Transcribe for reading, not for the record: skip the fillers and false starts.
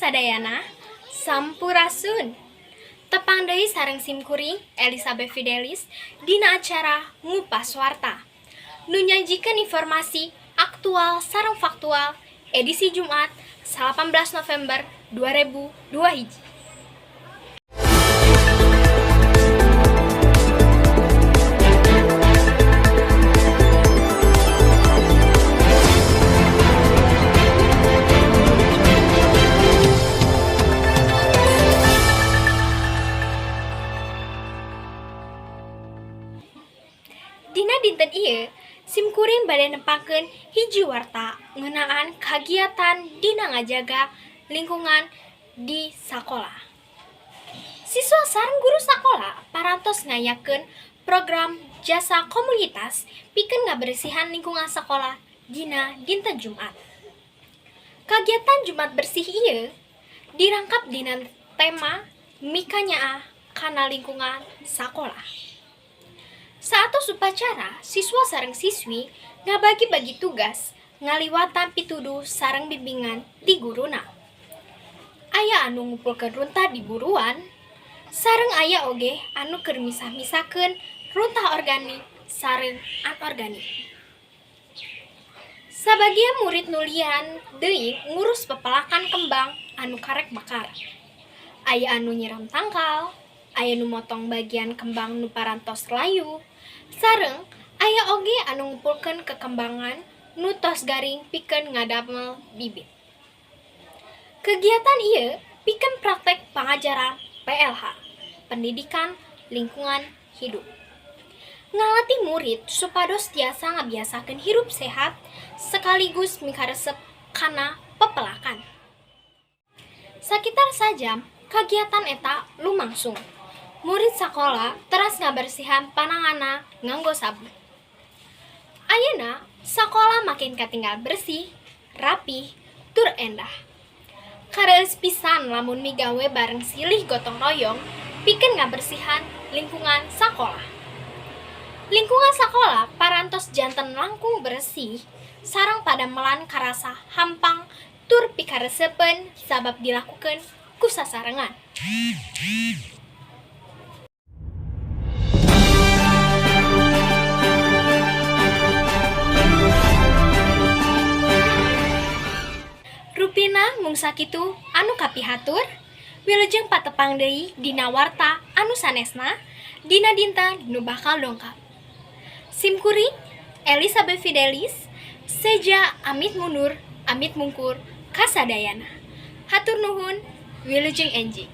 kasadayana sampurasun. Tepang deui sareng simkuring Elizabeth Fidelis dina acara Ngupas Warta. Nu nyajikeun informasi aktual sareng faktual edisi Jumat 18 November 2021. Dina dinten ieu, simkuring bade nempakeun hiji warta ngeunaan kagiatan dina ngajaga lingkungan di sakola. Siswa sareng guru sakola parantos ngayakeun program jasa komunitas pikeun ngabersihan lingkungan sakola dina dinten Jumat. Kagiatan Jumat bersih ieu dirangkap dina tema mikanyaah kana lingkungan sakola. Saatos upacara, siswa sareng siswi ngabagi-bagi tugas ngaliwatan pituduh sareng bimbingan ti guruna. Aya anu ngumpulkeun runtah di buruan, sareng aya oge anu keur misah-misahkeun runtah organik sareng anorganik. Sabagian murid nulian deui ngurus pepelakan kembang anu karek bakar. Aya anu nyiram tangkal, aya nu motong bagian kembang nu parantos layu, sareng aya oge anu ngumpulkeun kekembangan nu tos garing pikeun ngadamel bibit. Kegiatan ieu pikeun praktek pangajaran PLH, pendidikan lingkungan hidup. Ngalatih murid supados tiasa ngabiasakeun hirup sehat sekaligus mikaresep kana pepelakan. Sakitar sajam kagiatan eta lumangsung. Murid sakola teras ngabersihan pananganna nganggo sabun. Ayeuna sakola makin katinggal bersih, rapih, tur endah. Kareus pisan lamun migawe bareng silih gotong royong pikeun ngabersihan lingkungan sakola. Lingkungan sakola parantos janten langkung bersih sareng padamelan karasa hampang tur pikaresepeun sabab dilakukeun ku sasarengan. Rupina mung sakitu anu kapihatur, wilujeng patepang deui dina warta anu sanesna dina dinten nu bakal dongkap. Simkuring Elizabeth Fidelis, seja amit mundur, amit mungkur, kasadayana. Hatur nuhun, wilujeng enjing.